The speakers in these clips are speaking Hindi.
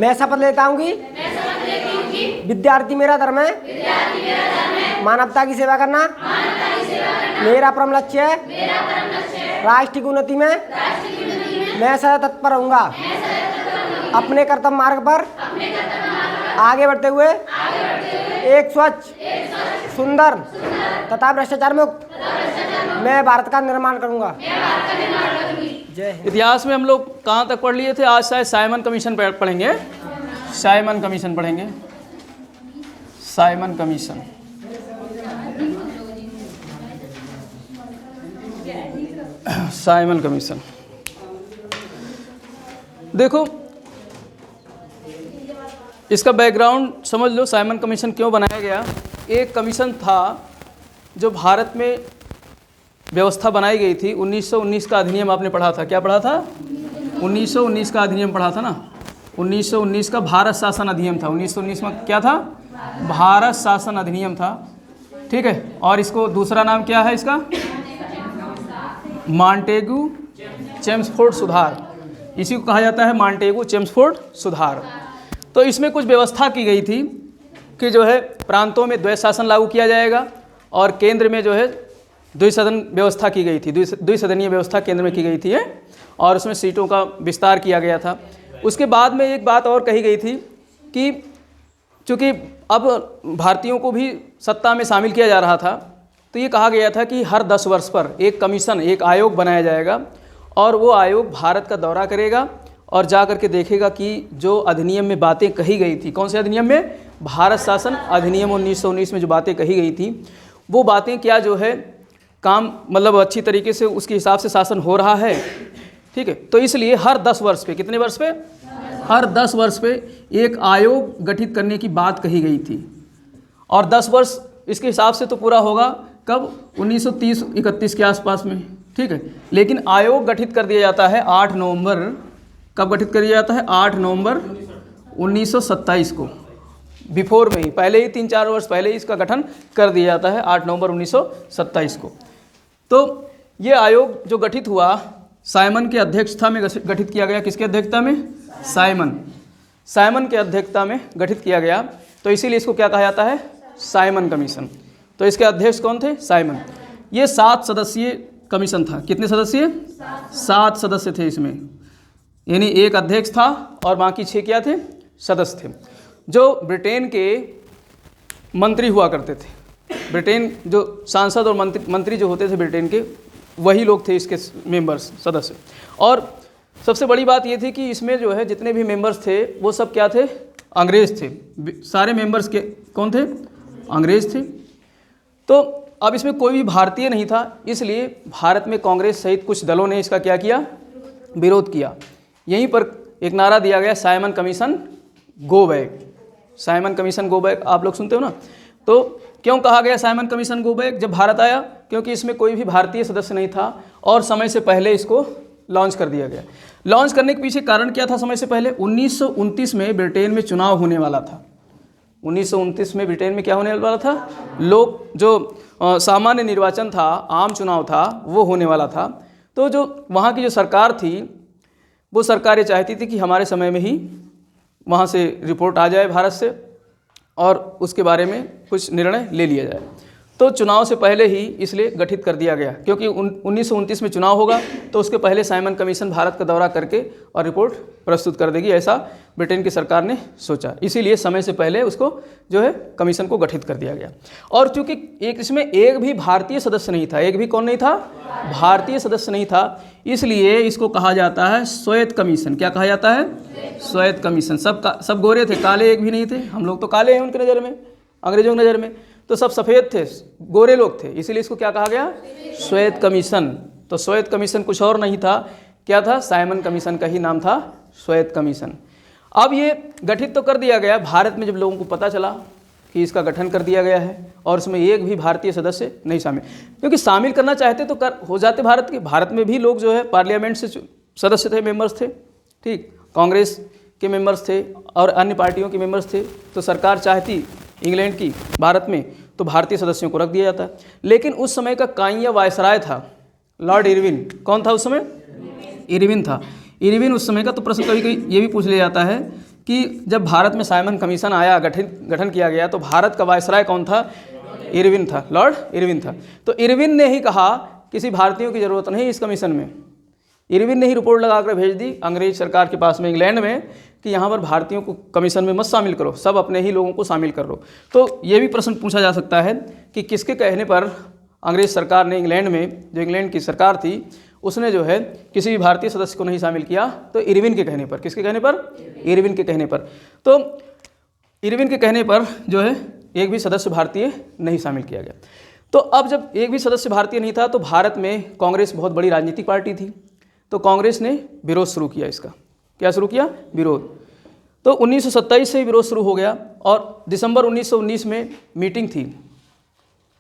मैं शपथ लेता हूँ कि विद्यार्थी मेरा धर्म है, मानवता की सेवा करना मेरा परम लक्ष्य है। राष्ट्र की उन्नति में मैं सदा तत्पर रहूँगा। अपने कर्तव्य मार्ग पर आगे बढ़ते हुए एक स्वच्छ, सुंदर तथा भ्रष्टाचार मुक्त मैं भारत का निर्माण करूँगा। जय हिंद। इतिहास में हम लोग कहाँ तक पढ़ लिए थे? आज शायद साइमन कमीशन पढ़ेंगे। साइमन कमीशन पढ़ेंगे। Simon commission, Simon commission. देखो इसका बैकग्राउंड समझ लो। साइमन कमीशन क्यों बनाया गया? एक कमीशन था जो भारत में व्यवस्था बनाई गई थी। 1919 का अधिनियम आपने पढ़ा था। क्या पढ़ा था? 1919 का अधिनियम पढ़ा था ना। 1919 का भारत शासन अधिनियम था। 1919 में क्या था? भारत शासन अधिनियम था। ठीक है। और इसको दूसरा नाम क्या है इसका? मॉन्टेगू चेम्सफोर्ड सुधार। इसी को कहा जाता है मॉन्टेगू चेम्सफोर्ड सुधार। तो इसमें कुछ व्यवस्था की गई थी कि जो है प्रांतों में द्वैध शासन लागू किया जाएगा और केंद्र में जो है द्विसदन व्यवस्था की गई थी। द्विसदनीय व्यवस्था केंद्र में की गई थी और उसमें सीटों का विस्तार किया गया था। उसके बाद में एक बात और कही गई थी कि चूँकि अब भारतीयों को भी सत्ता में शामिल किया जा रहा था, तो ये कहा गया था कि हर 10 वर्ष पर एक कमीशन, एक आयोग बनाया जाएगा और वो आयोग भारत का दौरा करेगा और जा कर के देखेगा कि जो अधिनियम में बातें कही गई थी, कौन से अधिनियम में? भारत शासन अधिनियम 1919 में जो बातें कही गई थी, वो बातें क्या जो है काम मतलब अच्छी तरीके से उसके हिसाब से शासन हो रहा है। ठीक है। तो इसलिए हर 10 वर्ष पे, कितने वर्ष पे? हर 10 वर्ष पे एक आयोग गठित करने की बात कही गई थी। और 10 वर्ष इसके हिसाब से तो पूरा होगा कब? 1930-31 के आसपास में। ठीक है। लेकिन आयोग गठित कर दिया जाता है 8 नवंबर। कब गठित कर दिया जाता है? 8 नवंबर 1927 को। बिफोर में ही, पहले ही 3-4 वर्ष पहले ही इसका गठन कर दिया जाता है 8 नवंबर 1927 को। तो ये आयोग जो गठित हुआ साइमन के अध्यक्षता में गठित किया गया। किसके अध्यक्षता में? साइमन के अध्यक्षता में गठित किया गया। तो इसीलिए इसको क्या कहा जाता है? Simon commission. तो इसके अध्यक्ष कौन थे? साइमन। ये 7 सदस्यीय कमीशन था। कितने सदस्य? 7 सदस्य थे इसमें। यानी एक अध्यक्ष था और बाकी 6 क्या थे? सदस्य थे, जो ब्रिटेन के मंत्री हुआ करते थे। ब्रिटेन जो सांसद और मंत्री जो होते थे ब्रिटेन के, वही लोग थे इसके मेंबर्स, सदस्य। और सबसे बड़ी बात ये थी कि इसमें जो है जितने भी मेंबर्स थे वो सब क्या थे? अंग्रेज़ थे। सारे मेंबर्स के कौन थे? अंग्रेज़ थे। तो अब इसमें कोई भी भारतीय नहीं था, इसलिए भारत में कांग्रेस सहित कुछ दलों ने इसका क्या किया? विरोध किया। यहीं पर एक नारा दिया गया, Simon commission go back. Simon commission go back आप लोग सुनते हो ना। तो क्यों कहा गया साइमन कमीशन गो बैक जब भारत आया? क्योंकि इसमें कोई भी भारतीय सदस्य नहीं था और समय से पहले इसको लॉन्च कर दिया गया। लॉन्च करने के पीछे कारण क्या था? समय से पहले 1929 में ब्रिटेन में चुनाव होने वाला था। 1929 में ब्रिटेन में क्या होने वाला था? लोग जो सामान्य निर्वाचन था, आम चुनाव था, वो होने वाला था। तो जो वहाँ की जो सरकार थी, वो सरकार ये चाहती थी कि हमारे समय में ही वहाँ से रिपोर्ट आ जाए भारत से और उसके बारे में कुछ निर्णय ले लिया जाए। तो चुनाव से पहले ही इसलिए गठित कर दिया गया, क्योंकि 1929 में चुनाव होगा तो उसके पहले साइमन कमीशन भारत का दौरा करके और रिपोर्ट प्रस्तुत कर देगी, ऐसा ब्रिटेन की सरकार ने सोचा। इसीलिए समय से पहले उसको जो है कमीशन को गठित कर दिया गया। और चूँकि इसमें एक भी भारतीय सदस्य नहीं था, एक भी कौन नहीं था? भारतीय सदस्य नहीं था, इसलिए इसको कहा जाता है श्वेत कमीशन। क्या कहा जाता है? श्वेत कमीशन। सब गोरे थे, काले एक भी नहीं थे। हम लोग तो काले हैं उनकी नज़र में, अंग्रेजों की नज़र में तो सब सफ़ेद थे, गोरे लोग थे, इसीलिए इसको क्या कहा गया? श्वेत कमीशन। तो श्वेत कमीशन कुछ और नहीं था, क्या था? साइमन कमीशन का ही नाम था श्वेत कमीशन। अब ये गठित तो कर दिया गया। भारत में जब लोगों को पता चला कि इसका गठन कर दिया गया है और उसमें एक भी भारतीय सदस्य नहीं शामिल, क्योंकि शामिल करना चाहते तो हो जाते भारत के। भारत में भी लोग जो है पार्लियामेंट से सदस्य थे, मेंबर्स थे। ठीक, कांग्रेस के मेंबर्स थे और अन्य पार्टियों के मेंबर्स थे। तो सरकार चाहती इंग्लैंड की भारत में तो भारतीय सदस्यों को रख दिया जाता। लेकिन उस समय का काइया वायसराय था लॉर्ड इरविन। कौन था उस समय? इरविन था। इरविन उस समय का। तो प्रश्न कभी कभी ये भी पूछ लिया जाता है कि जब भारत में साइमन कमीशन आया, गठन किया गया, तो भारत का वायसराय कौन था? इरविन था, लॉर्ड इरविन था। तो इरविन ने ही कहा किसी भारतीयों की ज़रूरत नहीं इस कमीशन में। इरविन ने ही रिपोर्ट लगा कर भेज दी अंग्रेज सरकार के पास में इंग्लैंड में कि यहाँ पर भारतीयों को कमीशन में मत शामिल करो, सब अपने ही लोगों को शामिल कर लो। तो ये भी प्रश्न पूछा जा सकता है कि किसके कहने पर अंग्रेज सरकार ने इंग्लैंड में, जो इंग्लैंड की सरकार थी, उसने जो है किसी भी भारतीय सदस्य को नहीं शामिल किया? तो इरविन के कहने पर। किसके कहने पर? इरविन के कहने पर। तो इरविन के कहने पर जो है एक भी सदस्य भारतीय नहीं शामिल किया गया। तो अब जब एक भी सदस्य भारतीय नहीं था तो भारत में कांग्रेस बहुत बड़ी राजनीतिक पार्टी थी, तो कांग्रेस ने विरोध शुरू किया इसका। क्या शुरू किया? विरोध। तो 1927 से विरोध शुरू हो गया और दिसंबर 1919 में मीटिंग थी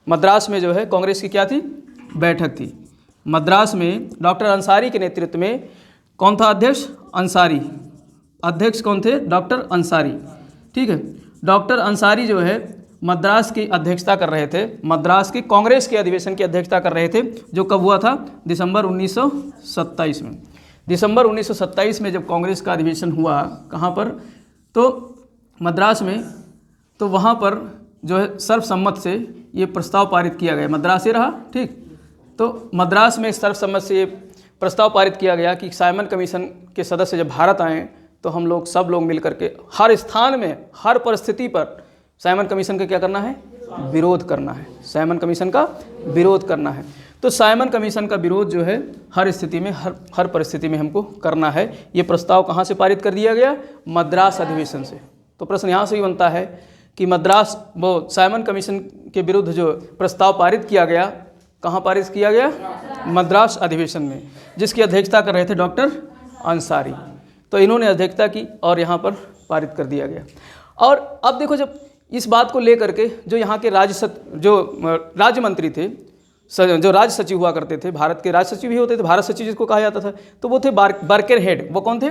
मद्रास में, जो है कांग्रेस की क्या थी? बैठक थी मद्रास में। डॉक्टर अंसारी के नेतृत्व में, कौन था अध्यक्ष? अंसारी। अध्यक्ष कौन थे? डॉक्टर अंसारी। ठीक है, डॉक्टर अंसारी जो है मद्रास की अध्यक्षता कर रहे थे, मद्रास की कांग्रेस के अधिवेशन की अध्यक्षता कर रहे थे, जो कब हुआ था? दिसंबर 1927 में। दिसंबर 1927 में जब कांग्रेस का अधिवेशन हुआ, कहाँ पर? तो मद्रास में। तो वहाँ पर जो है सर्वसम्मत से ये प्रस्ताव पारित किया गया। मद्रास ही रहा, ठीक। तो मद्रास में सर्वसम्मत से ये प्रस्ताव पारित किया गया कि साइमन कमीशन के सदस्य जब भारत आएँ तो हम लोग सब लोग मिल करके हर स्थान में, हर परिस्थिति पर साइमन कमीशन का क्या करना है? विरोध करना है। साइमन कमीशन का विरोध करना है। तो साइमन कमीशन का विरोध जो है हर स्थिति में, हर परिस्थिति में हमको करना है। ये प्रस्ताव कहाँ से पारित कर दिया गया? मद्रास अधिवेशन से। तो प्रश्न यहाँ से ही बनता है कि मद्रास, वो साइमन कमीशन के विरुद्ध जो प्रस्ताव पारित किया गया, कहाँ पारित किया गया? मद्रास अधिवेशन में, जिसकी अध्यक्षता कर रहे थे डॉक्टर अंसारी। तो इन्होंने अध्यक्षता की और यहाँ पर पारित कर दिया गया। और अब देखो, जब इस बात को लेकर के जो यहाँ के राज्य मंत्री थे, जो राज्य सचिव हुआ करते थे, भारत के राज्य सचिव भी होते थे, भारत सचिव जिसको कहा जाता था, तो वो थे बर्केनहेड। वो कौन थे?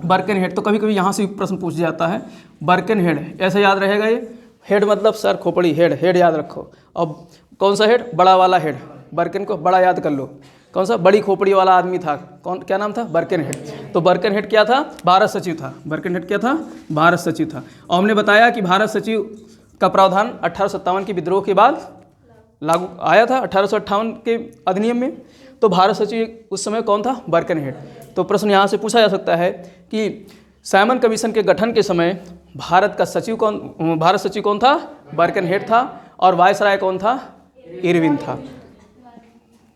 बर्केनहेड। तो कभी कभी यहाँ से प्रश्न पूछ जाता है, बर्केनहेड, ऐसे याद रहेगा ये। हेड मतलब सर, खोपड़ी, हेड याद रखो। अब कौन सा हेड? बड़ा वाला हेड। बर्केन को बड़ा याद कर लो। कौन सा? बड़ी खोपड़ी वाला आदमी था, कौन, क्या नाम था? बर्केनहेड। तो बर्केनहेड क्या था? भारत सचिव था। बर्केनहेड क्या था? भारत सचिव था। और हमने बताया कि भारत सचिव का प्रावधान 1857 के विद्रोह के बाद लागू आया था, 1858 के अधिनियम में। तो भारत सचिव उस समय कौन था? बर्केनहेड। तो प्रश्न यहाँ से पूछा जा सकता है कि साइमन कमीशन के गठन के समय भारत सचिव कौन था? बर्केनहेड था। और वायसराय कौन था? इरविन था,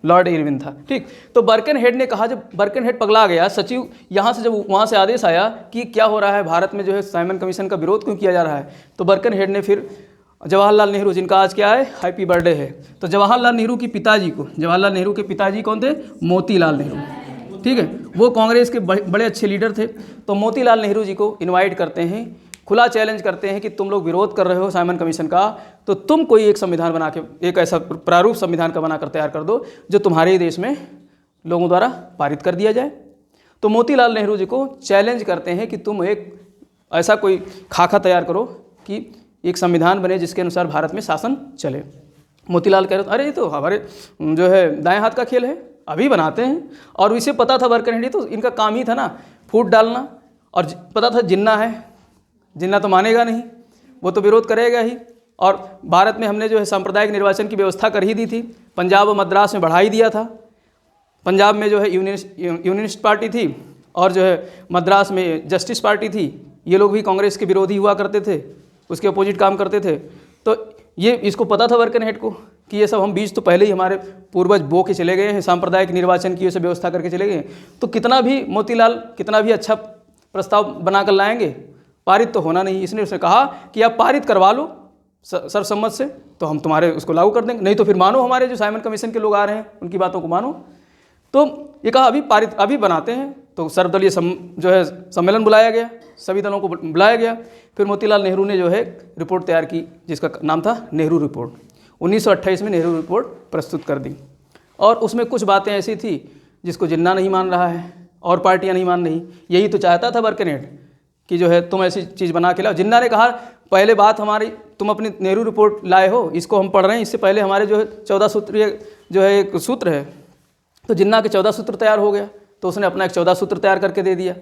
लॉर्ड इरविन था, ठीक। तो बर्केनहेड ने कहा, जब बर्केनहेड पगला गया, सचिव यहाँ से, जब वहाँ से आदेश आया कि क्या हो रहा है भारत में, जो है साइमन कमीशन का विरोध क्यों किया जा रहा है, तो बर्केनहेड ने फिर जवाहरलाल नेहरू, जिनका आज क्या है? हैप्पी बर्थडे है, तो जवाहरलाल नेहरू के पिताजी को, जवाहरलाल नेहरू के पिताजी कौन थे? मोतीलाल नेहरू, ठीक है। वो कांग्रेस के बड़े अच्छे लीडर थे। तो मोतीलाल नेहरू जी को इनवाइट करते हैं, खुला चैलेंज करते हैं कि तुम लोग विरोध कर रहे हो साइमन कमीशन का, तो तुम कोई एक संविधान बना के, एक ऐसा प्रारूप संविधान का बनाकर तैयार कर दो जो तुम्हारे ही देश में लोगों द्वारा पारित कर दिया जाए। तो मोतीलाल नेहरू जी को चैलेंज करते हैं कि तुम एक ऐसा कोई खाका तैयार करो कि एक संविधान बने जिसके अनुसार भारत में शासन चले। मोतीलाल कह रहे, अरे ये तो हमारे जो है दाएं हाथ का खेल है, अभी बनाते हैं। और इसे पता था बर्केनहेड, तो इनका काम ही था ना फूट डालना, और पता था जिन्ना है, जिन्ना तो मानेगा नहीं, वो तो विरोध करेगा ही। और भारत में हमने जो है सांप्रदायिक निर्वाचन की व्यवस्था कर ही दी थी, पंजाब और मद्रास में बढ़ा ही दिया था। पंजाब में जो है यूनियनिस्ट पार्टी थी और जो है मद्रास में जस्टिस पार्टी थी। ये लोग भी कांग्रेस के विरोधी हुआ करते थे, उसके अपोजिट काम करते थे। तो ये इसको पता था बर्केनहेड को कि ये सब हम बीज तो पहले ही हमारे पूर्वज बो के चले गए हैं, सांप्रदायिक निर्वाचन की ये सब व्यवस्था करके चले गए। तो कितना भी मोतीलाल कितना भी अच्छा प्रस्ताव बनाकर लाएंगे, पारित तो होना नहीं। इसने उसने कहा कि आप पारित करवा लो सर्वसम्मत से, तो हम तुम्हारे उसको लागू कर देंगे, नहीं तो फिर मानो हमारे जो साइमन कमीशन के लोग आ रहे हैं उनकी बातों को मानो। तो ये कहा अभी बनाते हैं। तो सर्वदलीय जो है सम्मेलन बुलाया गया, सभी दलों को बुलाया गया। फिर मोतीलाल नेहरू ने जो है रिपोर्ट तैयार की, जिसका नाम था नेहरू रिपोर्ट। 1928 में नेहरू रिपोर्ट प्रस्तुत कर दी। और उसमें कुछ बातें ऐसी थी जिसको जिन्ना नहीं मान रहा है और पार्टियां नहीं मान रही। यही तो चाहता था बर्केनहेड कि जो है तुम ऐसी चीज़ बना के लाओ। जिन्ना ने कहा पहले बात हमारी, तुम अपनी नेहरू रिपोर्ट लाए हो, इसको हम पढ़ रहे हैं, इससे पहले हमारे जो है 14 सूत्रीय जो है एक सूत्र है, तो जिन्ना के 14 सूत्र तैयार हो गया। तो उसने अपना एक 14 सूत्र तैयार करके दे दिया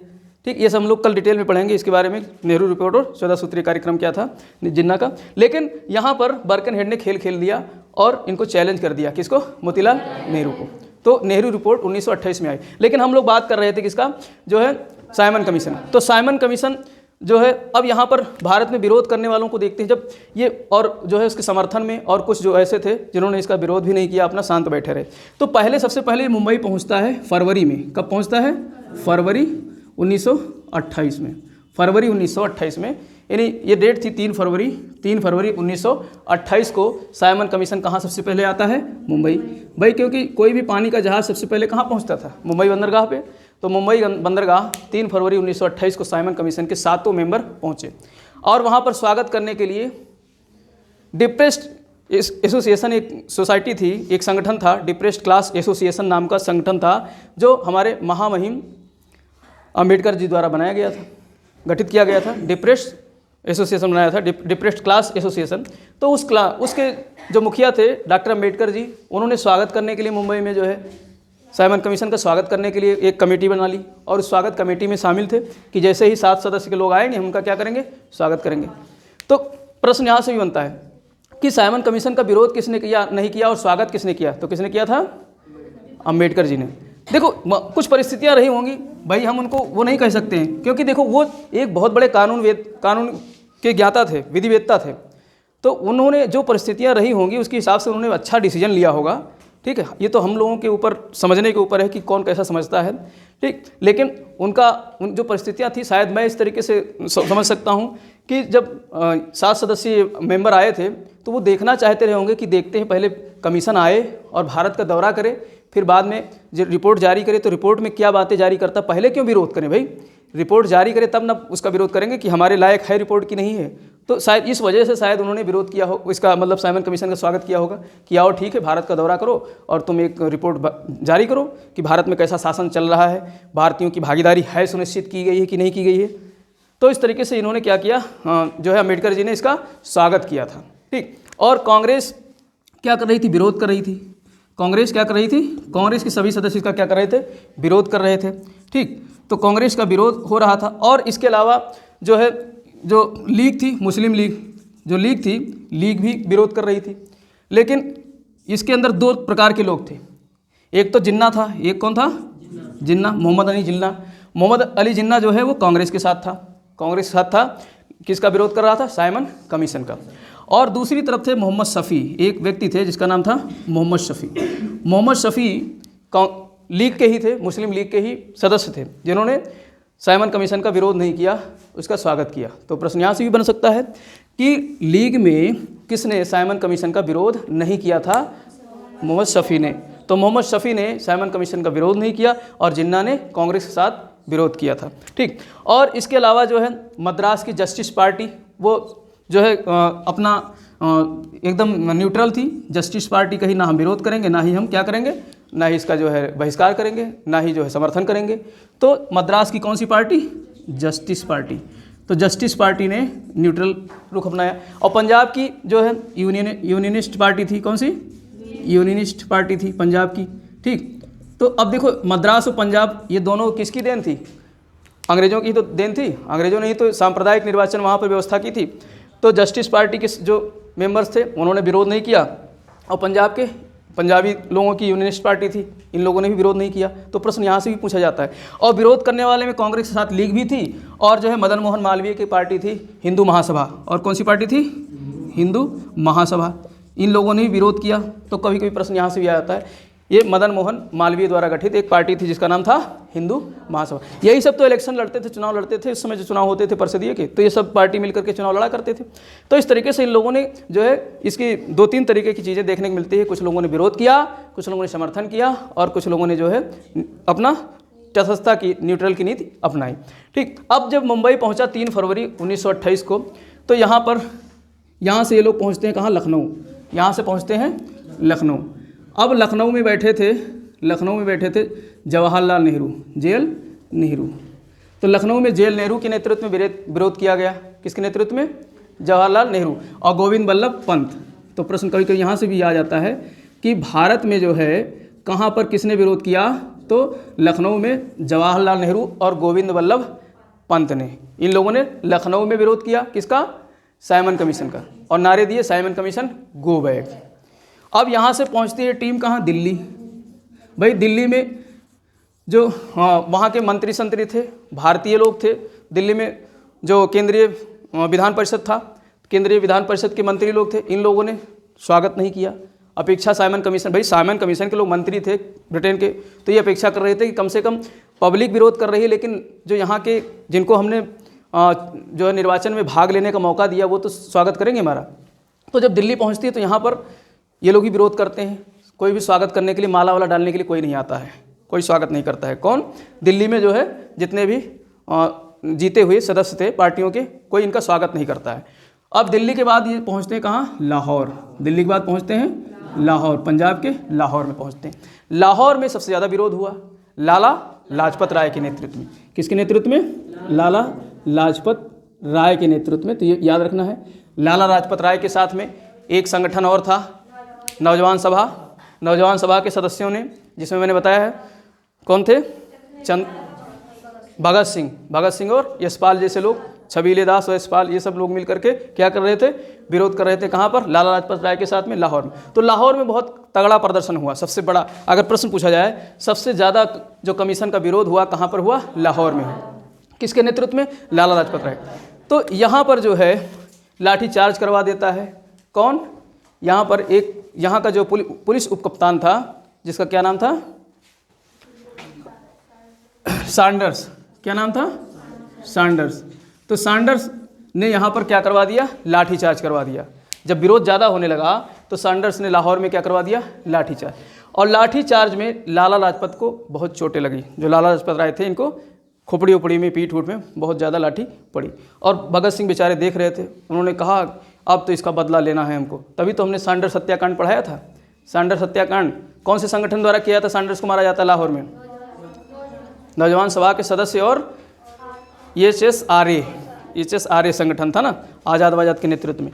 ठीक, ये सब हम लोग कल डिटेल में पढ़ेंगे इसके बारे में, नेहरू रिपोर्ट और 14 सूत्रीय कार्यक्रम क्या था जिन्ना का। लेकिन यहाँ पर बर्कनहेड ने खेल खेल दिया और इनको चैलेंज कर दिया, किसको? मोतीलाल नेहरू को। तो नेहरू रिपोर्ट 1928 में आई। लेकिन हम लोग बात कर रहे थे किसका, जो है साइमन कमीशन। तो साइमन कमीशन जो है, अब यहाँ पर भारत में विरोध करने वालों को देखते हैं जब ये, और जो है उसके समर्थन में, और कुछ जो ऐसे थे जिन्होंने इसका विरोध भी नहीं किया, अपना शांत बैठे रहे। तो पहले सबसे पहले मुंबई पहुँचता है फरवरी में। कब पहुँचता है? फरवरी 1928 में। फरवरी 1928 में, यानी ये डेट थी 3 फरवरी 1928 को साइमन कमीशन कहाँ सबसे पहले आता है? मुंबई। भाई क्योंकि कोई भी पानी का जहाज़ सबसे पहले कहाँ पहुँचता था? मुंबई बंदरगाह पे। तो मुंबई बंदरगाह 3 फरवरी 1928 को साइमन कमीशन के 7 मेंबर पहुँचे और वहाँ पर स्वागत करने के लिए डिप्रेस्ड एसोसिएशन, एक सोसाइटी थी, एक संगठन था, डिप्रेस्ड क्लास एसोसिएशन नाम का संगठन था, जो हमारे महामहिम अंबेडकर जी द्वारा बनाया गया था, गठित किया गया था। डिप्रेस्ड एसोसिएशन बनाया था, डिप्रेस्ड क्लास एसोसिएशन। तो उसके जो मुखिया थे डॉक्टर अंबेडकर जी, उन्होंने स्वागत करने के लिए मुंबई में जो है साइमन कमीशन का स्वागत करने के लिए एक कमेटी बना ली और उस स्वागत कमेटी में शामिल थे कि जैसे ही 7 सदस्य के लोग आएंगे हम उनका क्या करेंगे? स्वागत करेंगे। तो प्रश्न यहाँ से भी बनता है कि साइमन कमीशन का विरोध किसने किया, नहीं किया, और स्वागत किसने किया? तो किसने किया था? अंबेडकर जी ने। देखो कुछ परिस्थितियाँ रही होंगी भाई, हम उनको वो नहीं कह सकते हैं, क्योंकि देखो वो एक बहुत बड़े कानून के ज्ञाता थे, विधिवेत्ता थे। तो उन्होंने जो परिस्थितियाँ रही होंगी उसके हिसाब से उन्होंने अच्छा डिसीजन लिया होगा। ठीक है, ये तो हम लोगों के ऊपर समझने के ऊपर है कि कौन कैसा समझता है। ठीक, लेकिन उन जो परिस्थितियाँ थी, शायद मैं इस तरीके से समझ सकता हूँ कि जब 7 सदस्यीय मेंबर आए थे तो वो देखना चाहते रहे होंगे कि देखते हैं पहले कमीशन आए और भारत का दौरा करे, फिर बाद में जो रिपोर्ट जारी करे तो रिपोर्ट में क्या बातें जारी करता, पहले क्यों विरोध करें भाई? रिपोर्ट जारी करे तब ना उसका विरोध करेंगे कि हमारे लायक है रिपोर्ट की नहीं है। तो शायद इस वजह से शायद उन्होंने विरोध किया हो, इसका मतलब साइमन कमीशन का स्वागत किया होगा कि आओ ठीक है, भारत का दौरा करो और तुम एक रिपोर्ट जारी करो कि भारत में कैसा शासन चल रहा है, भारतीयों की भागीदारी है सुनिश्चित की गई है कि नहीं की गई है। तो इस तरीके से इन्होंने क्या किया, जो है अम्बेडकर जी ने इसका स्वागत किया था। ठीक, और कांग्रेस क्या कर रही थी? विरोध कर रही थी। कांग्रेस क्या कर रही थी? कांग्रेस के सभी सदस्य इसका क्या कर रहे थे? विरोध कर रहे थे। ठीक, तो कांग्रेस का विरोध हो रहा था। और इसके अलावा जो है जो लीग थी, मुस्लिम लीग जो लीग थी, लीग भी विरोध कर रही थी। लेकिन इसके अंदर 2 प्रकार के लोग थे। एक तो जिन्ना था, एक कौन था? जिन्ना, मोहम्मद अली जिन्ना। मोहम्मद अली जिन्ना जो है वो कांग्रेस के साथ था। कांग्रेस के साथ था, किसका विरोध कर रहा था? साइमन कमीशन का। और दूसरी तरफ थे मोहम्मद शफ़ी, एक व्यक्ति थे जिसका नाम था मोहम्मद शफ़ी। मोहम्मद शफ़ी लीग के ही थे, मुस्लिम लीग के ही सदस्य थे, जिन्होंने साइमन कमीशन का विरोध नहीं किया, उसका स्वागत किया। तो प्रश्न यहाँ से भी बन सकता है कि लीग में किसने साइमन कमीशन का विरोध नहीं किया था? मोहम्मद शफ़ी ने। तो मोहम्मद शफ़ी ने साइमन कमीशन का विरोध नहीं किया और जिन्ना ने कांग्रेस के साथ विरोध किया था। ठीक, और इसके अलावा जो है मद्रास की जस्टिस पार्टी, वो जो है अपना एकदम न्यूट्रल थी। जस्टिस पार्टी कही ना हम विरोध करेंगे, ना ही हम क्या करेंगे, ना ही इसका जो है बहिष्कार करेंगे, ना ही जो है समर्थन करेंगे। तो मद्रास की कौन सी पार्टी? Justice party. तो जस्टिस पार्टी ने न्यूट्रल रुख अपनाया। और पंजाब की जो है यूनियनिस्ट पार्टी थी, कौन सी? यूनियनिस्ट पार्टी थी पंजाब की। ठीक, तो अब देखो मद्रास और पंजाब ये दोनों किसकी देन थी? अंग्रेज़ों की तो देन थी। अंग्रेज़ों ने ही तो सांप्रदायिक निर्वाचन वहाँ पर व्यवस्था की थी। तो जस्टिस पार्टी के जो मेंबर्स थे उन्होंने विरोध नहीं किया, और पंजाबी लोगों की यूनियनिस्ट पार्टी थी, इन लोगों ने भी विरोध नहीं किया। तो प्रश्न यहाँ से भी पूछा जाता है। और विरोध करने वाले में कांग्रेस के साथ लीग भी थी, और जो है मदन मोहन मालवीय की पार्टी थी हिंदू महासभा। और कौन सी पार्टी थी? हिंदू महासभा। इन लोगों ने भी विरोध किया। तो कभी कभी प्रश्न यहाँ से भी आ जाता है, ये मदन मोहन मालवीय द्वारा गठित एक पार्टी थी जिसका नाम था हिंदू महासभा। यही सब तो इलेक्शन लड़ते थे, चुनाव लड़ते थे। उस समय जो चुनाव होते थे परिषदीय के, तो ये सब पार्टी मिलकर के चुनाव लड़ा करते थे। तो इस तरीके से इन लोगों ने जो है इसकी 2-3 तरीके की चीज़ें देखने को मिलती है। कुछ लोगों ने विरोध किया, कुछ लोगों ने समर्थन किया, और कुछ लोगों ने जो है अपना तटस्थता की, न्यूट्रल की नीति अपनाई। ठीक, अब जब मुंबई पहुँचा 3 फरवरी 1928 को, तो यहाँ से ये लोग पहुँचते हैं कहाँ? लखनऊ। यहाँ से पहुँचते हैं लखनऊ। अब लखनऊ में बैठे थे जवाहरलाल नेहरू, जेल नेहरू। तो लखनऊ में जेल नेहरू के नेतृत्व में विरोध किया गया। किसके नेतृत्व में? जवाहरलाल नेहरू और गोविंद बल्लभ पंत। तो प्रश्न कभी कभी यहाँ से भी आ जाता है कि भारत में जो है कहाँ पर किसने विरोध किया? तो लखनऊ में जवाहरलाल नेहरू और गोविंद बल्लभ पंत ने। इन लोगों ने लखनऊ में विरोध किया किसका? साइमन कमीशन का, और नारे दिए साइमन कमीशन गो बैक। अब यहाँ से पहुँचती है टीम कहाँ? दिल्ली। भाई दिल्ली में जो वहाँ के मंत्री संतरी थे, भारतीय लोग थे। दिल्ली में जो केंद्रीय विधान परिषद था, केंद्रीय विधान परिषद के मंत्री लोग थे, इन लोगों ने स्वागत नहीं किया। अपेक्षा साइमन कमीशन, भाई साइमन कमीशन के लोग मंत्री थे ब्रिटेन के, तो ये अपेक्षा कर रहे थे कि कम से कम पब्लिक विरोध कर रही है, लेकिन जो यहाँ के जिनको हमने जो है निर्वाचन में भाग लेने का मौका दिया वो तो स्वागत करेंगे हमारा। तो जब दिल्ली पहुँचती है तो यहाँ पर ये लोग ही विरोध करते हैं। कोई भी स्वागत करने के लिए, माला वाला डालने के लिए कोई नहीं आता है, कोई स्वागत नहीं करता है। कौन? दिल्ली में जो है जितने भी जीते हुए सदस्य थे पार्टियों के, कोई इनका स्वागत नहीं करता है। अब दिल्ली के बाद ये पहुँचते हैं कहाँ? लाहौर। दिल्ली के बाद पहुँचते हैं लाहौर, पंजाब के लाहौर में पहुँचते हैं। लाहौर में सबसे ज़्यादा विरोध हुआ लाला लाजपत राय के नेतृत्व में। किसके नेतृत्व में? लाला लाजपत राय के नेतृत्व में। तो ये याद रखना है, लाला लाजपत राय के साथ में एक संगठन और था, नौजवान सभा। नौजवान सभा के सदस्यों ने, जिसमें मैंने बताया है कौन थे? भगत सिंह और यशपाल जैसे लोग, छबीले दास और यशपाल, ये सब लोग मिल करके क्या कर रहे थे? विरोध कर रहे थे। कहाँ पर? लाला लाजपत राय के साथ में लाहौर में। तो लाहौर में बहुत तगड़ा प्रदर्शन हुआ। सबसे बड़ा अगर प्रश्न पूछा जाए, सबसे ज़्यादा जो कमीशन का विरोध हुआ कहाँ पर हुआ? लाहौर में। किसके नेतृत्व में? लाला लाजपत राय। तो यहाँ पर जो है लाठी चार्ज करवा देता है कौन? यहाँ पर एक यहाँ का जो पुलिस उपकप्तान था, जिसका क्या नाम था? सैंडर्स। क्या नाम था? सैंडर्स। तो सैंडर्स ने यहाँ पर क्या करवा दिया? लाठी चार्ज करवा दिया। जब विरोध ज़्यादा होने लगा तो सैंडर्स ने लाहौर में क्या करवा दिया? लाठी चार्ज। और लाठी चार्ज में लाला लाजपत को बहुत चोटें लगी। जो लाला लाजपत राय थे, इनको खोपड़ी उपड़ी में, पीठ उठ में बहुत ज़्यादा लाठी पड़ी। और भगत सिंह बेचारे देख रहे थे। उन्होंने कहा अब तो इसका बदला लेना है हमको। तभी तो हमने सैंडर्स हत्याकांड पढ़ाया था। सैंडर्स हत्याकांड कौन से संगठन द्वारा किया था? सैंडर्स को मारा जाता लाहौर में? नौजवान सभा के सदस्य और HSRA संगठन था ना, आज़ाद वाजाद के नेतृत्व में,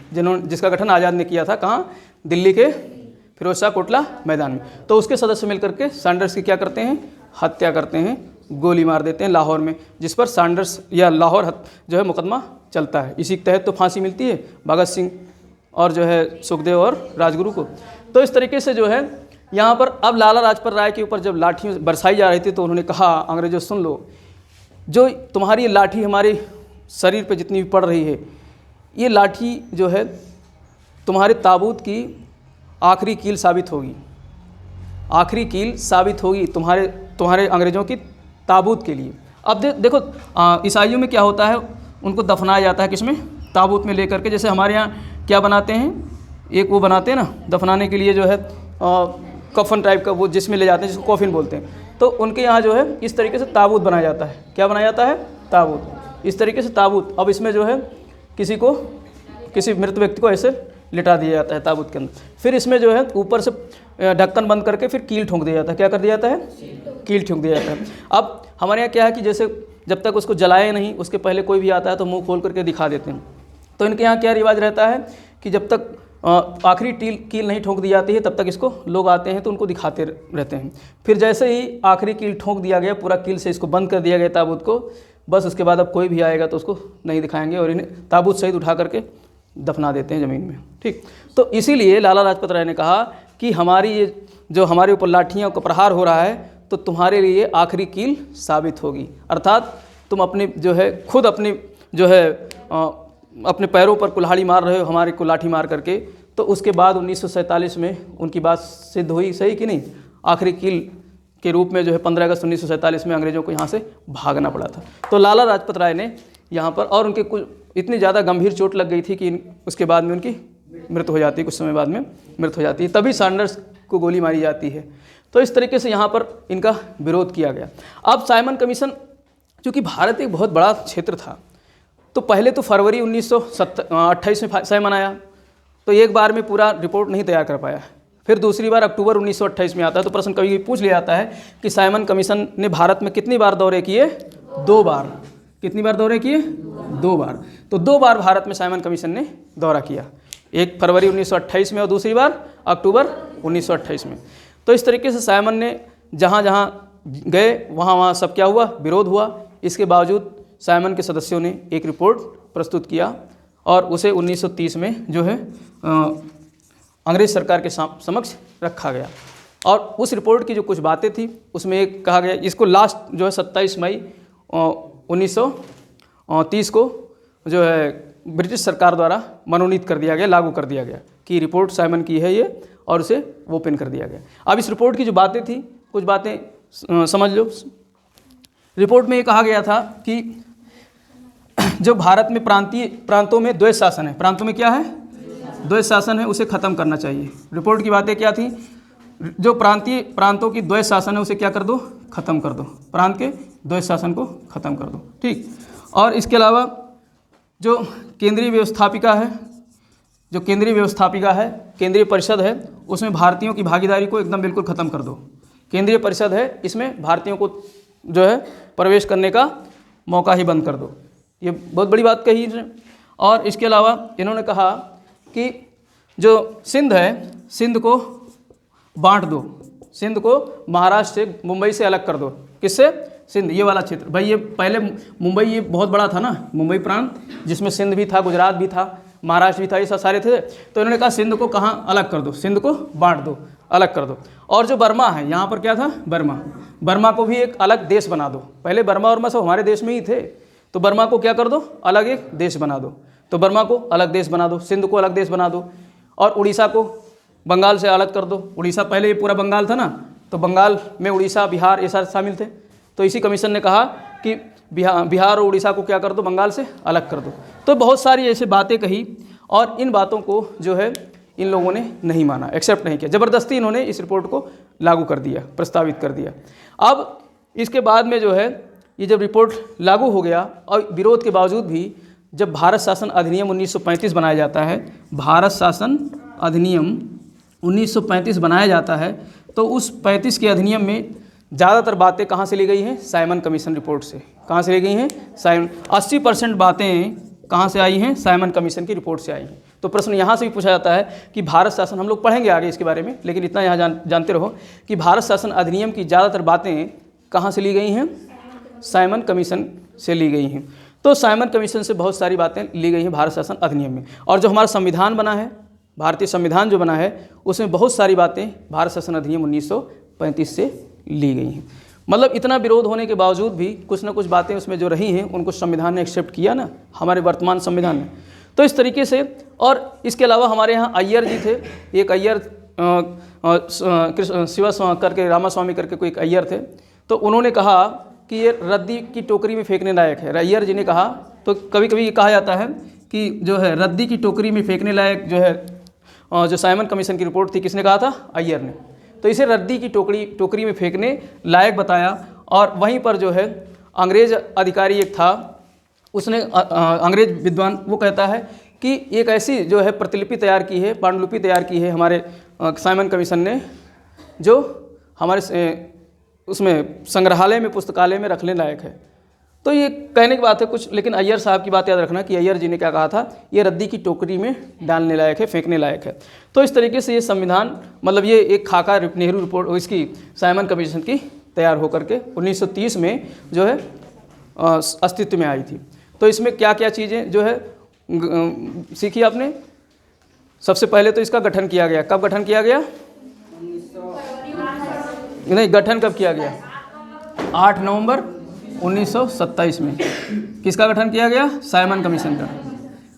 जिसका गठन आज़ाद ने किया था। कहाँ? दिल्ली के फिरोजशाह कोटला मैदान में। तो उसके सदस्य मिलकर के सैंडर्स की क्या करते हैं? हत्या करते हैं, गोली मार देते हैं लाहौर में, जिस पर सैंडर्स या लाहौर जो है मुकदमा चलता है। इसी के तहत तो फांसी मिलती है भगत सिंह और जो है सुखदेव और राजगुरु को। तो इस तरीके से जो है यहाँ पर अब लाला लाजपत राय के ऊपर जब लाठी बरसाई जा रही थी तो उन्होंने कहा, अंग्रेजों सुन लो, जो तुम्हारी लाठी हमारे शरीर पे जितनी भी पड़ रही है, ये लाठी जो है तुम्हारे ताबूत की आखिरी कील साबित होगी। आखिरी कील साबित होगी तुम्हारे अंग्रेज़ों की ताबूत के लिए। अब देखो ईसाइयों में क्या होता है, उनको दफनाया जाता है किसमें? ताबूत में लेकर के। जैसे हमारे यहाँ क्या बनाते हैं, एक वो बनाते हैं ना दफनाने के लिए, जो है कफन टाइप का, वो जिसमें ले जाते हैं, जिसको कॉफिन बोलते हैं। तो उनके यहाँ जो है इस तरीके से ताबूत बनाया जाता है। क्या बनाया जाता है? ताबूत। इस तरीके से ताबूत। अब इसमें जो है किसी मृत व्यक्ति को ऐसे लिटा दिया जाता है ताबूत के अंदर। फिर इसमें जो है ऊपर से ढक्कन बंद करके फिर कील ठोंक दिया जाता है। क्या कर दिया जाता है? कील ठोंक दिया जाता है। अब हमारे यहाँ क्या है कि जैसे जब तक उसको जलाए नहीं, उसके पहले कोई भी आता है तो मुंह खोल करके दिखा देते हैं। तो इनके यहाँ क्या रिवाज रहता है कि जब तक आखिरी कील नहीं ठोंक दी जाती है तब तक इसको लोग आते हैं तो उनको दिखाते रहते हैं। फिर जैसे ही आखिरी कील ठोंक दिया गया, पूरा कील से इसको बंद कर दिया गया ताबूत को, बस उसके बाद अब कोई भी आएगा तो उसको नहीं दिखाएंगे और इन्हें ताबूत सहित उठा करके दफना देते हैं ज़मीन में। ठीक, तो इसीलिए लाला लाजपत राय ने कहा कि हमारी ये जो हमारे ऊपर लाठियों का प्रहार हो रहा है तो तुम्हारे लिए आखिरी कील साबित होगी। अर्थात तुम अपने जो है खुद अपनी जो है अपने पैरों पर कुल्हाड़ी मार रहे हो हमारे को लाठी मार करके। तो उसके बाद 1947 में उनकी बात सिद्ध हुई, सही कि नहीं? आखिरी कील के रूप में जो है 15 अगस्त 1947 में अंग्रेज़ों को यहाँ से भागना पड़ा था। तो लाला लाजपत राय ने यहाँ पर, और उनके कुछ इतनी ज़्यादा गंभीर चोट लग गई थी कि उसके बाद में उनकी मृत्यु हो जाती है, कुछ समय बाद में मृत्यु हो जाती है। तभी सैंडर्स को गोली मारी जाती है। तो इस तरीके से यहाँ पर इनका विरोध किया गया। अब साइमन कमीशन, चूँकि भारत एक बहुत बड़ा क्षेत्र था, तो पहले तो फरवरी 1928 में साइमन आया, तो एक बार में पूरा रिपोर्ट नहीं तैयार कर पाया। फिर दूसरी बार अक्टूबर 1928 में आता है। तो प्रश्न कभी पूछ लिया जाता है कि साइमन कमीशन ने भारत में कितनी बार दौरे किए? 2 बार। कितनी बार दौरे किए? 2 बार। तो 2 बार भारत में साइमन कमीशन ने दौरा किया, एक फरवरी 1928 में और दूसरी बार अक्टूबर 1928 में। तो इस तरीके से साइमन ने जहाँ जहाँ गए वहाँ सब क्या हुआ? विरोध हुआ। इसके बावजूद साइमन के सदस्यों ने एक रिपोर्ट प्रस्तुत किया और उसे 1930 में जो है अंग्रेज सरकार के समक्ष रखा गया। और उस रिपोर्ट की जो कुछ बातें थी उसमें एक कहा गया, इसको लास्ट जो है 27 मई 1930 को जो है ब्रिटिश सरकार द्वारा मनोनीत कर दिया गया, लागू कर दिया गया कि रिपोर्ट साइमन की है ये, और उसे ओपन कर दिया गया। अब इस रिपोर्ट की जो बातें थी कुछ बातें समझ लो। रिपोर्ट में ये कहा गया था कि जो भारत में प्रांतों में द्वैध शासन है, प्रांतों में क्या है, द्वैध शासन है, उसे ख़त्म करना चाहिए। रिपोर्ट की बातें क्या थी, जो प्रांतों की द्वैध शासन है उसे क्या कर दो, ख़त्म कर दो, प्रांत के द्वैध शासन को ख़त्म कर दो, ठीक। और इसके अलावा जो केंद्रीय व्यवस्थापिका है, जो केंद्रीय व्यवस्थापिका है, केंद्रीय परिषद है, उसमें भारतीयों की भागीदारी को एकदम बिल्कुल ख़त्म कर दो। केंद्रीय परिषद है, इसमें भारतीयों को जो है प्रवेश करने का मौका ही बंद कर दो। ये बहुत बड़ी बात कही है। और इसके अलावा इन्होंने कहा कि जो सिंध है, सिंध को बांट दो, सिंध को महाराष्ट्र से, मुंबई से अलग कर दो। किससे, सिंध, ये वाला क्षेत्र। भाई ये पहले मुंबई ये बहुत बड़ा था ना, मुंबई प्रांत, जिसमें सिंध भी था, गुजरात भी था, महाराष्ट्र भी था, ये सब सारे थे। तो इन्होंने कहा सिंध को कहाँ अलग कर दो, सिंध को बांट दो, अलग कर दो। और जो बर्मा है, यहाँ पर क्या था, बर्मा, बर्मा को भी एक अलग देश बना दो। पहले बर्मा और सब हमारे देश में ही थे, तो बर्मा को क्या कर दो, अलग एक देश बना दो। तो बर्मा को अलग देश बना दो, सिंध को अलग देश बना दो, और उड़ीसा को बंगाल से अलग कर दो। उड़ीसा पहले ये पूरा बंगाल था ना, तो बंगाल में उड़ीसा, बिहार ये सारे शामिल थे। तो इसी कमीशन ने कहा कि बिहार और उड़ीसा को क्या कर दो, बंगाल से अलग कर दो। तो बहुत सारी ऐसी बातें कही, और इन बातों को जो है इन लोगों ने नहीं माना, एक्सेप्ट नहीं किया, ज़बरदस्ती इन्होंने इस रिपोर्ट को लागू कर दिया, प्रस्तावित कर दिया। अब इसके बाद में जो है ये जब रिपोर्ट लागू हो गया, और विरोध के बावजूद भी जब भारत शासन अधिनियम 1935 बनाया जाता है, भारत शासन अधिनियम 1935 बनाया जाता है, तो उस 35 के अधिनियम में ज़्यादातर बातें कहाँ से ली गई हैं, साइमन कमीशन रिपोर्ट से। कहाँ से ली गई हैं, 80% बातें कहाँ से आई हैं, साइमन कमीशन की रिपोर्ट से आई हैं। तो प्रश्न यहाँ से भी पूछा जाता है कि भारत शासन, हम लोग पढ़ेंगे आगे इसके बारे में, लेकिन इतना यहाँ जानते रहो कि भारत शासन अधिनियम की ज़्यादातर बातें कहाँ से ली गई हैं, साइमन कमीशन से ली गई हैं। तो साइमन कमीशन से बहुत सारी बातें ली गई हैं भारत शासन अधिनियम में। और जो हमारा संविधान बना है, भारतीय संविधान जो बना है, उसमें बहुत सारी बातें भारत शासन अधिनियम 1935 से ली गई हैं। मतलब इतना विरोध होने के बावजूद भी कुछ ना कुछ बातें उसमें जो रही हैं, उनको संविधान ने एक्सेप्ट किया ना, हमारे वर्तमान संविधान में। तो इस तरीके से, और इसके अलावा हमारे यहाँ अय्यर जी थे, एक अय्यर शिवा करके, रामास्वामी करके कोई एक अय्यर थे। तो उन्होंने कहा कि ये रद्दी की टोकरी में फेंकने लायक है। अय्यर जी ने कहा, तो कभी कभी ये कहा जाता है कि जो है रद्दी की टोकरी में फेंकने लायक जो है, जो साइमन कमीशन की रिपोर्ट थी, किसने कहा था, अय्यर ने। तो इसे रद्दी की टोकरी में फेंकने लायक बताया। और वहीं पर जो है अंग्रेज अधिकारी एक था, उसने अंग्रेज विद्वान, वो कहता है कि एक ऐसी जो है प्रतिलिपि तैयार की है, पांडुलिपि तैयार की है हमारे साइमन कमीशन ने, जो हमारे उसमें संग्रहालय में, पुस्तकालय में रखने लायक है। तो ये कहने की बात है कुछ, लेकिन अय्यर साहब की बात याद रखना कि अय्यर जी ने क्या कहा था, ये रद्दी की टोकरी में डालने लायक है, फेंकने लायक है। तो इस तरीके से ये संविधान, मतलब ये एक खाका नेहरू रिपोर्ट इसकी साइमन कमीशन की तैयार होकर के 1930 में जो है अस्तित्व में आई थी। तो इसमें क्या क्या चीज़ें जो है सीखी आपने। सबसे पहले तो इसका गठन किया गया। कब गठन किया गया, नहीं, गठन कब किया गया, 8 नवंबर 1927 में। किसका गठन किया गया, साइमन कमीशन का।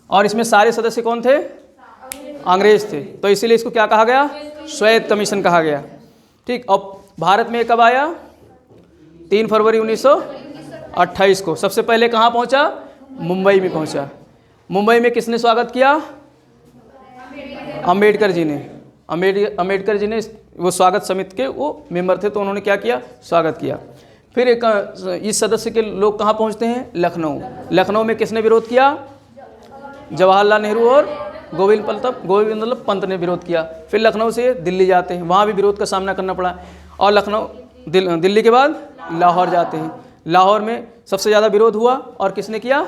और इसमें सारे सदस्य कौन थे, अंग्रेज थे। तो इसीलिए इसको क्या कहा गया, श्वेत कमीशन कहा गया, ठीक। और भारत में कब आया, 3 फरवरी 1928 को। सबसे पहले कहाँ पहुँचा, मुंबई में पहुँचा। मुंबई में किसने स्वागत किया, अम्बेडकर जी ने। अम्बेडकर जी ने वो स्वागत समिति के वो मेंबर थे, तो उन्होंने क्या किया, स्वागत किया। फिर एक इस सदस्य के लोग कहाँ पहुँचते हैं, लखनऊ। लखनऊ में किसने विरोध किया, जवाहरलाल नेहरू और गोविंद वल्लभ पंत ने विरोध किया। फिर लखनऊ से दिल्ली जाते हैं, वहाँ भी विरोध का सामना करना पड़ा। और लखनऊ दिल्ली के बाद लाहौर जाते हैं। लाहौर में सबसे ज़्यादा विरोध हुआ, और किसने किया,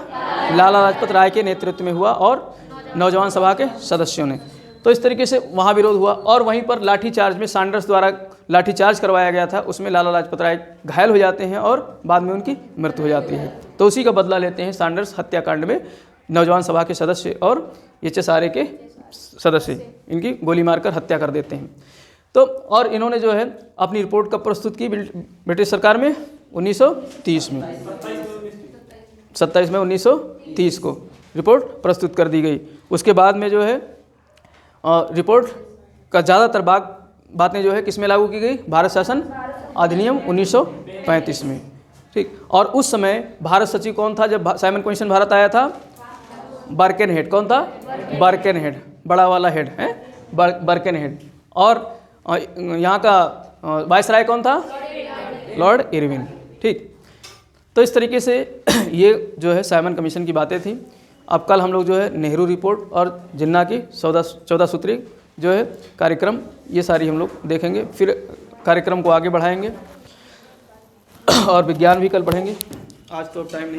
लाला लाजपत राय के नेतृत्व में हुआ, और नौजवान सभा के सदस्यों ने। तो इस तरीके से वहाँ विरोध हुआ। और वहीं पर लाठीचार्ज में, सैंडर्स द्वारा लाठीचार्ज करवाया गया था, उसमें लाला लाजपत राय घायल हो जाते हैं और बाद में उनकी मृत्यु हो जाती है। तो उसी का बदला लेते हैं सैंडर्स हत्याकांड में। नौजवान सभा के सदस्य और HSRA के सदस्य इनकी गोली मारकर हत्या कर देते हैं। तो और इन्होंने जो है अपनी रिपोर्ट कब प्रस्तुत की ब्रिटिश सरकार में? 1930 में, 27 मई 1930 को रिपोर्ट प्रस्तुत कर दी गई। उसके बाद में जो है रिपोर्ट का ज़्यादातर बातें जो है किस में लागू की गई? भारत शासन अधिनियम 1935 में। ठीक, और उस समय भारत सचिव कौन था जब साइमन कमीशन भारत आया था? बर्केनहेड। कौन था? बर्केनहेड, बड़ा वाला हेड है, बर्केनहेड। और यहाँ का वायसराय कौन था? Lord Irwin. ठीक, तो इस तरीके से ये जो है साइमन कमीशन की बातें थी। अब कल हम लोग जो है नेहरू रिपोर्ट और जिन्ना की 14 सूत्री जो है कार्यक्रम, ये सारी हम लोग देखेंगे। फिर कार्यक्रम को आगे बढ़ाएंगे और विज्ञान भी कल पढ़ेंगे। आज तो टाइम नहीं।